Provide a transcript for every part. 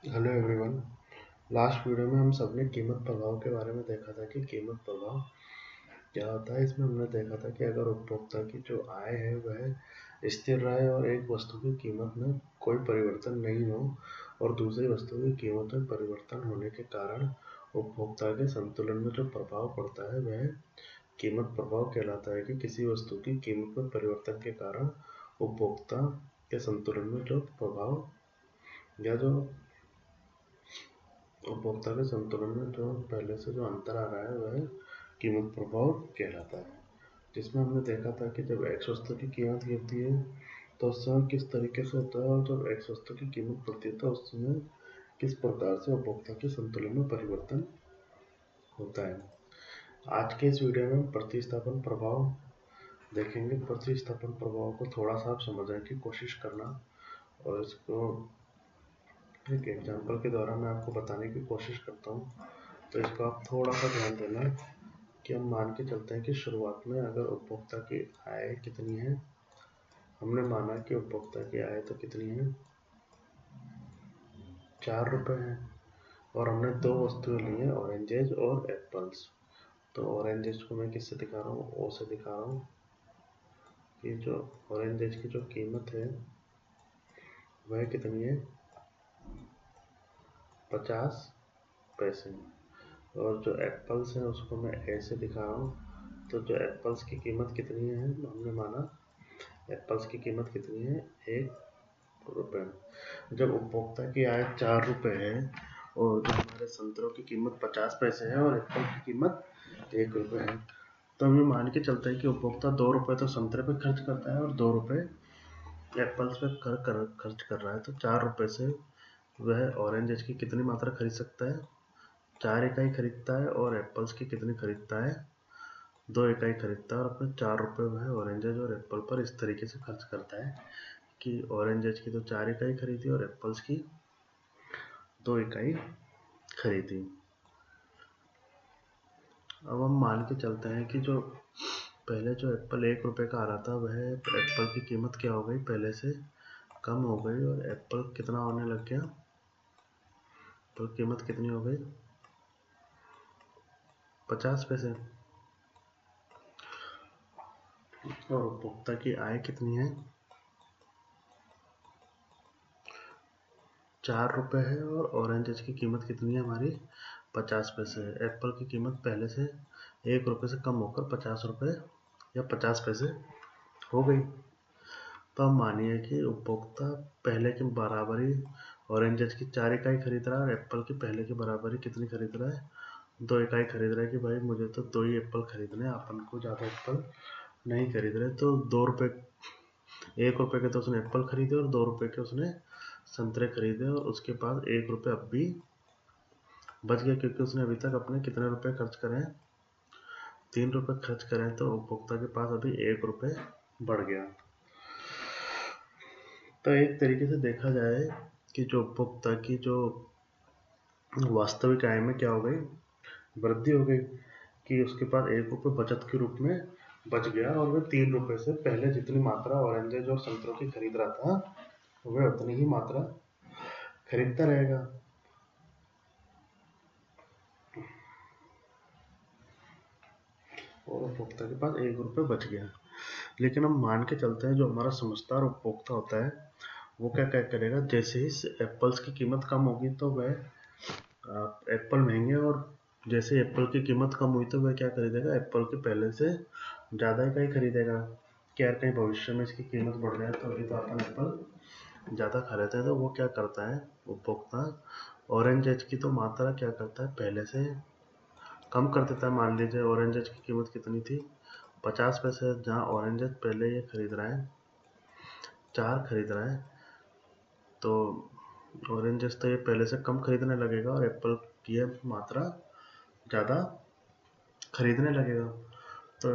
Hello everyone. Last video में हम सबने कीमत प्रभाव के बारे में देखा था कि कीमत प्रभाव क्या होता है। इसमें हमने देखा था कि अगर उपभोक्ता की जो आय है वह स्थिर रहे और एक वस्तु की कीमत में कोई परिवर्तन नहीं हो और दूसरी वस्तु की कीमत में परिवर्तन होने के कारण उपभोक्ता के संतुलन में जो प्रभाव पड़ता है वह कीमत प्रभाव कहलाता है। कि किसी वस्तु की कीमत में परिवर्तन के कारण उपभोक्ता के संतुलन में जो प्रभाव या जो उपभोक्ता के संतुलन में जो पहले से जो अंतर आ रहा है वह कीमत प्रभाव कहलाता है। जिसमें हमने देखा था कि जब एक्स वस्तु की कीमत गिरती है तो उस समय किस तरीके से होता है और जब एक्स वस्तु की कीमत बढ़ती है तो उस समय किस प्रकार से उपभोक्ता के संतुलन में परिवर्तन होता है। आज के इस वीडियो में हम प्रतिस्थापन प्रभाव देखेंगे। प्रतिस्थापन प्रभाव को थोड़ा सा आप समझने की कोशिश करना और इसको एक एग्जाम्पल के द्वारा मैं आपको बताने की कोशिश करता हूँ। तो इसको आप थोड़ा सा ध्यान देना कि हम मान के चलते हैं कि शुरुआत में अगर उपभोक्ता की आय कितनी है, हमने माना कि उपभोक्ता की आय तो कितनी है, 4 रुपये है और हमने दो वस्तुएं ली हैं, ऑरेंजेज और एप्पल्स। तो ऑरेंजेज को मैं किससे दिखा रहा हूँ, ओ से दिखा रहा हूँ। कि जो ऑरेंजेज की जो कीमत है वह कितनी है, 50 पैसे। और जो एप्पल्स है उसको मैं ए से दिखा रहा हूँ। तो जो एप्पल्स की कीमत कितनी है, हमने माना एप्पल्स की कीमत कितनी है, 1 रुपये। जब उपभोक्ता की आय 4 रुपये है और जो हमारे संतरों की कीमत 50 पैसे है और एप्पल की कीमत 1 रुपये है, तो हम ये मान के चलते हैं कि उपभोक्ता 2 रुपये तो संतरे पे खर्च करता है और 2 रुपये एप्पल्स पे खर्च कर रहा है। तो 4 रुपये से वह ऑरेंजेज की कितनी मात्रा खरीद सकता है, 4 इकाई खरीदता है। और एप्पल्स की कितनी खरीदता है, 2 इकाई खरीदता है। और अपने 4 रुपये वह ऑरेंजेज और एप्पल पर इस तरीके से खर्च करता है कि ऑरेंजेज की तो 4 इकाई खरीदी और एप्पल्स की 2 इकाई खरीदी। अब हम मान के चलते हैं कि जो पहले जो एप्पल 1 रुपये का आ रहा था वह एप्पल की कीमत क्या हो गई, पहले से कम हो गई और एप्पल कितना होने लग गया, तो कीमत कितनी हो गई, 50 पैसे। और उपभोक्ता की आय कितनी है, 4 रुपये है और ऑरेंजेज की कीमत कितनी है हमारी, 50 पैसे है। एप्पल की कीमत पहले से 1 रुपये से कम होकर 50 रुपये या 50 पैसे हो गई। तो हम मानिए कि उपभोक्ता पहले के बराबरी ऑरेंजेज की 4 इकाई खरीद रहा है और एप्पल की पहले की बराबरी कितनी खरीद रहा है, 2 इकाई खरीद रहा है। कि भाई मुझे तो 2 ही एप्पल खरीदने हैं, अपन को ज़्यादा एप्पल नहीं खरीद रहे। तो 2 रुपये, 1 रुपये के तो उसने एप्पल खरीदे और 2 रुपये के उसने संतरे खरीदे और उसके पास 1 रुपये अब भी बच गया, क्योंकि उसने अभी तक अपने कितने रुपए खर्च करे हैं, 3 रुपये खर्च करें। तो उपभोक्ता के पास अभी 1 रुपये बढ़ गया। तो एक तरीके से देखा जाए कि जो उपभोक्ता की जो वास्तविक आय में क्या हो गई, वृद्धि हो गई। कि उसके पास 1 रुपये बचत के रूप में बच गया और वह 3 रुपये से पहले जितनी मात्रा ऑरेंजेज और संतरों की खरीद रहा था वह उतनी ही मात्रा खरीदता रहेगा। और उपभोक्ता के पास 1 रुपये बच गया। लेकिन हम मान के चलते हैं जो हमारा समझदार उपभोक्ता होता है वो क्या क्या करेगा, जैसे ही एप्पल्स की कीमत कम होगी तो वह एप्पल महंगे, और जैसे एप्पल की कीमत कम हुई तो वह क्या खरीदेगा, एप्पल के पहले से ज़्यादा इकाई खरीदेगा। क्या कहीं भविष्य में इसकी कीमत बढ़ जाए तो अभी तो अपन एप्पल ज़्यादा खा लेते हैं। तो वो क्या करता है उपभोक्ता, ऑरेंजेज की तो मात्रा क्या करता है, पहले से कम कर देता है। मान लीजिए ऑरेंजेज की कीमत कितनी थी, 50 पैसे, जहाँ ऑरेंजेज पहले ये खरीद रहा है 4 खरीद रहा है, तो ऑरेंजेस तो ये पहले से कम खरीदने लगेगा और एप्पल की मात्रा ज़्यादा खरीदने लगेगा। तो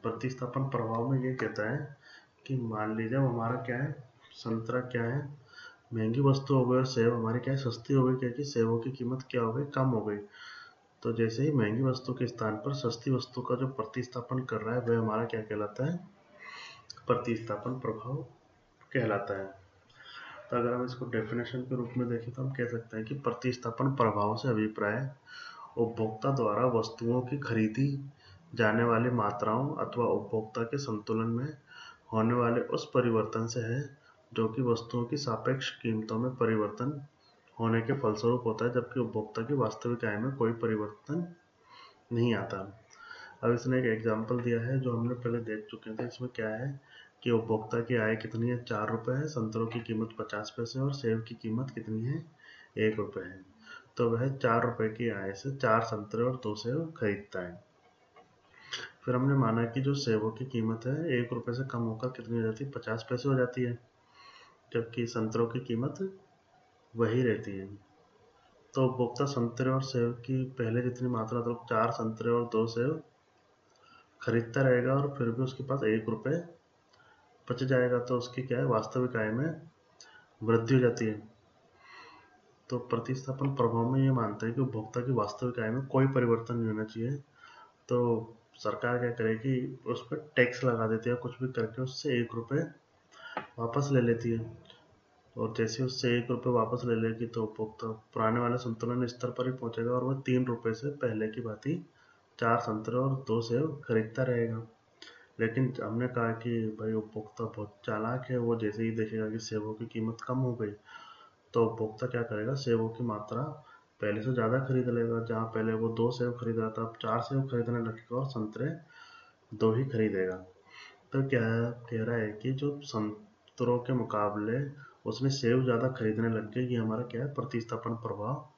प्रतिस्थापन प्रभाव में ये कहता है कि मान लीजिए हमारा क्या है, संतरा क्या है, महंगी वस्तु हो गई और सेब हमारी क्या है, सस्ती हो गई। क्या कि सेबों की कीमत क्या हो गई, कम हो गई। तो जैसे ही महंगी वस्तु के स्थान पर सस्ती वस्तु का जो प्रतिस्थापन कर रहा है वह हमारा क्या कहलाता है, प्रतिस्थापन प्रभाव कहलाता है। तो अगर हम इसको डेफिनेशन के रूप में देखें तो हम कह सकते हैं कि प्रतिस्थापन प्रभाव से अभिप्राय उपभोक्ता द्वारा वस्तुओं की खरीदी जाने वाली मात्राओं अथवा उपभोक्ता के संतुलन में होने वाले उस परिवर्तन से है जो कि वस्तुओं की सापेक्ष कीमतों में परिवर्तन होने के फलस्वरूप होता है, जबकि उपभोक्ता की वास्तविक आय में कोई परिवर्तन नहीं आता। अब इसने एक एग्जाम्पल दिया है जो हमने पहले देख चुके थे। इसमें क्या है कि उपभोक्ता की आय कितनी है, 4 रुपये है, संतरों की कीमत 50 पैसे और सेब की कीमत कितनी है, 1 रुपये है। तो वह 4 रुपये की आय से 4 संतरे और 2 सेब खरीदता है। फिर हमने माना कि जो सेबों की कीमत है 1 रुपये से कम होकर कितनी हो जाती है, 50 पैसे हो जाती है, जबकि संतरों की कीमत वही रहती है। तो उपभोक्ता संतरे और सेब की पहले जितनी मात्रा, तो 4 संतरे और 2 सेब खरीदता रहेगा और फिर भी उसके पास 1 रुपये बच जाएगा, तो उसकी क्या है, वास्तविक आय में वृद्धि हो जाती है। तो प्रतिस्थापन प्रभाव में ये मानते हैं कि उपभोक्ता की वास्तविक आय में कोई परिवर्तन नहीं होना चाहिए। तो सरकार क्या करेगी, उस पर टैक्स लगा देती है, कुछ भी करके उससे 1 रुपये वापस ले लेती है। और जैसे उससे 1 रुपये वापस ले लेगी तो उपभोक्ता पुराने वाले संतुलन स्तर पर ही पहुंचेगा और वह 3 रुपये से पहले की बात ही 4 संतरे और 2 सेब खरीदता रहेगा। लेकिन हमने कहा कि भाई उपभोक्ता बहुत चालाक है, वो जैसे ही देखेगा कि सेबों की कीमत कम हो गई तो उपभोक्ता क्या करेगा, सेबों की मात्रा पहले से ज़्यादा खरीद लेगा। जहाँ पहले वो 2 सेब खरीद रहा था, अब 4 सेब खरीदने लगेगा और संतरे 2 ही खरीदेगा। तो क्या कह रहा है कि जो संतरों के मुकाबले उसने सेब ज़्यादा खरीदने लग गए, ये हमारा क्या है, प्रतिस्थापन प्रभाव,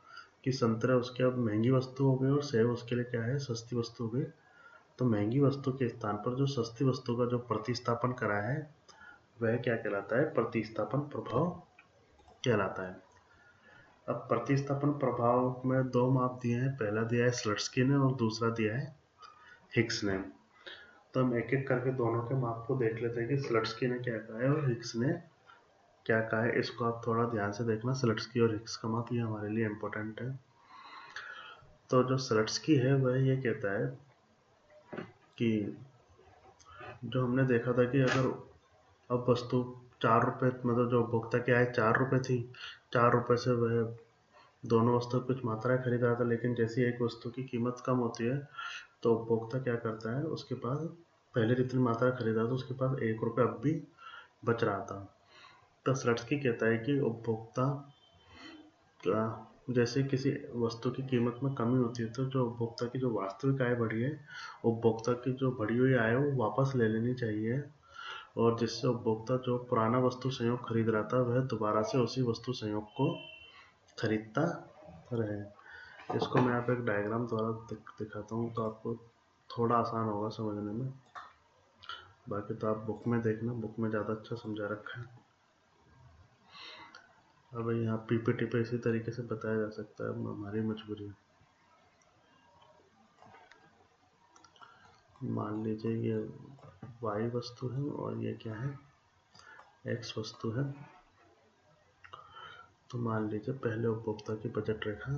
कि संतरे उसके अब महंगी वस्तु हो गई और सेब उसके लिए क्या है, सस्ती वस्तु हो गई। तो महंगी वस्तु के स्थान पर जो सस्ती वस्तु का जो प्रतिस्थापन करा है वह क्या कहलाता है, प्रतिस्थापन प्रभाव कहलाता है। अब प्रतिस्थापन प्रभाव में 2 माप दिए हैं, पहला दिया है स्लट्स्की ने और दूसरा दिया है हिग्स ने। तो हम एक एक करके दोनों के माप को देख लेते हैं कि स्लट्स्की ने क्या कहा है और हिग्स ने क्या कहा है। इसको आप थोड़ा ध्यान से देखना, स्लट्स्की और हिग्स का माप ये हमारे लिए इम्पोर्टेंट है। तो जो स्लट्स्की है वह ये कहता है कि जो हमने देखा था कि अगर अब वस्तु 4 रुपये, मतलब जो उपभोक्ता की आय 4 रुपये थी, 4 रुपये से वह दोनों वस्तु कुछ मात्रा खरीद रहा था, लेकिन जैसे एक वस्तु की कीमत कम होती है तो उपभोक्ता क्या करता है, उसके पास पहले जितनी मात्रा खरीदा था उसके पास 1 रुपये अब भी बच रहा था। तो स्लट्स्की कहता है कि उपभोक्ता जैसे किसी वस्तु की कीमत में कमी होती है तो जो उपभोक्ता की जो वास्तविक आय बढ़ी है, उपभोक्ता की जो बढ़ी हुई आय है वो वापस ले लेनी चाहिए, और जिससे उपभोक्ता जो पुराना वस्तु संयोग खरीद रहा था वह दोबारा से उसी वस्तु संयोग को खरीदता रहे। इसको मैं आप एक डायग्राम द्वारा दिखाता हूँ तो आपको थोड़ा आसान होगा समझने में। बाकी तो आप बुक में देखना, बुक में ज़्यादा अच्छा समझा रखा है। अब यहाँ पीपीटी पे इसी तरीके से बताया जा सकता है, हमारी मजबूरी है। मान लीजिए ये y वस्तु है और ये क्या है, x वस्तु है। तो मान लीजिए पहले उपभोक्ता की बजट रेखा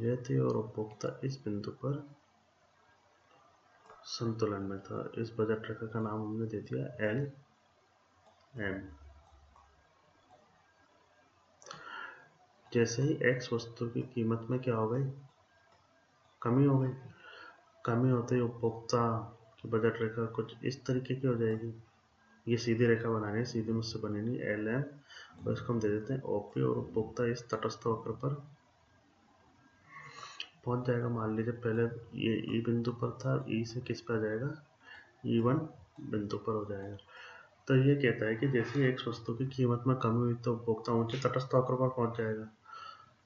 ये थी और उपभोक्ता इस बिंदु पर संतुलन में था। इस बजट रेखा का नाम हमने दे दिया LM। जैसे ही x वस्तु की कीमत में क्या हो गई, कमी हो गई। कमी होते ही उपभोक्ता की बजट रेखा कुछ इस तरीके की हो जाएगी। ये सीधी रेखा बनानी है, सीधी मुझसे बनी नहीं, LM, और इसको हम दे देते हैं OP, और उपभोक्ता इस तटस्थ वक्र पर पहुंच जाएगा। मान लीजिए पहले ये E बिंदु पर था, E से किस पर आ जाएगा, E1 बिंदु पर हो जाएगा। तो ये कहता है कि जैसे एक वस्तु की कीमत में कमी हुई तो उपभोक्ता ऊंचे तटस्थ वक्र पर पहुंच जाएगा।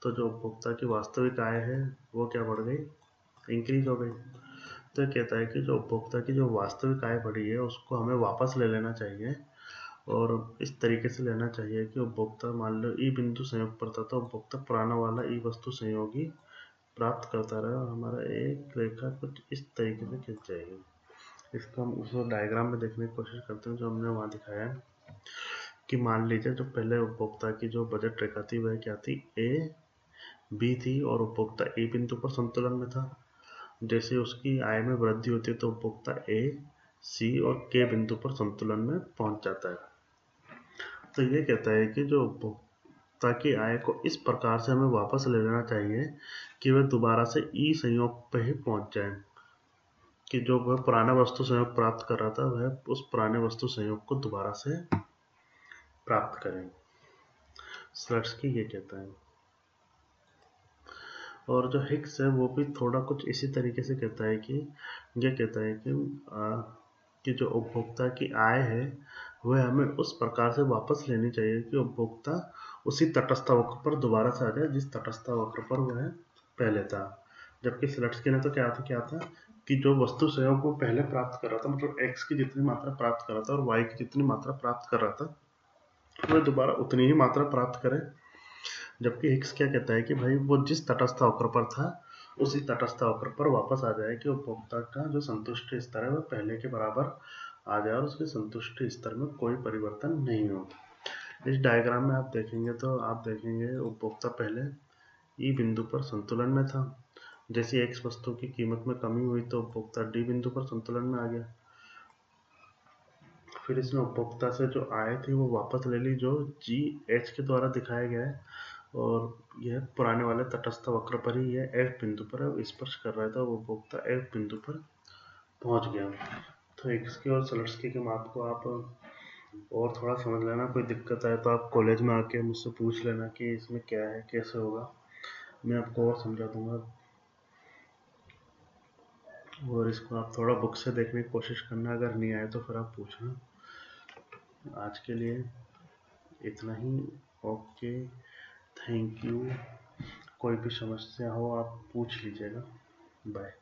तो जो उपभोक्ता की वास्तविक आय है वो क्या बढ़ गई, इंक्रीज हो गई। तो ये कहता है कि जो उपभोक्ता की जो वास्तविक आय बढ़ी है उसको हमें वापस ले लेना चाहिए, और इस तरीके से लेना चाहिए कि उपभोक्ता मान लो E बिंदु संयोग पर था तो उपभोक्ता पुराना वाला E वस्तु संयोगी प्राप्त करता रहे और हमारा एक रेखा कुछ इस तरीके से खिंच जाएगी। इसको हम उस डायग्राम में देखने की कोशिश करते हैं जो हमने वहाँ दिखाया है कि मान लीजिए जो पहले उपभोक्ता की जो बजट रेखा थी वह क्या थी, A-B थी, और उपभोक्ता A बिंदु पर संतुलन में था। जैसे उसकी आय में वृद्धि होती है तो उपभोक्ता A, C और K बिंदु पर संतुलन में पहुंच जाता है। तो ये कहता है कि जो उपभोक्ता की आय को इस प्रकार से हमें वापस ले लेना चाहिए कि वह दोबारा से ई संयोग पर ही पहुंच जाए, कि जो वह पुराना वस्तु संयोग प्राप्त कर रहा था वह उस पुराने वस्तु संयोग को दोबारा से प्राप्त करें। स्लट्सकी ये कहता है। और जो हिक्स है वो भी थोड़ा कुछ इसी तरीके से कहता है कि ये कहता है कि जो उपभोक्ता की आय है वह हमें उस प्रकार से वापस लेनी चाहिए कि उपभोक्ता उसी तटस्थ वक्र पर दोबारा से आ जाए जिस तटस्थ वक्र पर वह पहले था। जबकि स्लट्सकी ने तो क्या था कि जो वस्तु संयोग वो पहले प्राप्त कर रहा था, मतलब x की जितनी मात्रा प्राप्त कर रहा था और y की जितनी मात्रा प्राप्त कर रहा था वह दोबारा उतनी ही मात्रा प्राप्त करे। जबकि हिक्स क्या कहता है कि भाई वो जिस तटस्थ वक्र पर था उसी तटस्थ वक्र पर वापस आ जाए कि उपभोक्ता का जो संतुष्टि स्तर है वह पहले के बराबर आ जाए और उसके संतुष्टि स्तर में कोई परिवर्तन नहीं हो। इस डायग्राम में आप देखेंगे उपभोक्ता पहले ई बिंदु पर संतुलन में था। जैसे एक्स वस्तु की कीमत में कमी हुई तो उपभोक्ता डी बिंदु पर संतुलन में आ गया। फिर इसने उपभोक्ता से जो आय थी वो वापस ले ली जो जी एच के द्वारा दिखाया गया है, और यह पुराने वाले तटस्थ वक्र पर ही यह एफ बिंदु पर स्पर्श कर रहा था। वो उपभोक्ता एफ बिंदु पर पहुंच गया। तो एक्स की और स्लट्सकी के माप को आप और थोड़ा समझ लेना। कोई दिक्कत आए तो आप कॉलेज में आके मुझसे पूछ लेना कि इसमें क्या है, कैसे होगा, मैं आपको और समझा दूंगा। और इसको आप थोड़ा बुक से देखने की कोशिश करना, अगर नहीं आए तो फिर आप पूछना। आज के लिए इतना ही। Okay, thank you. कोई भी समस्या हो आप पूछ लीजिएगा। बाय।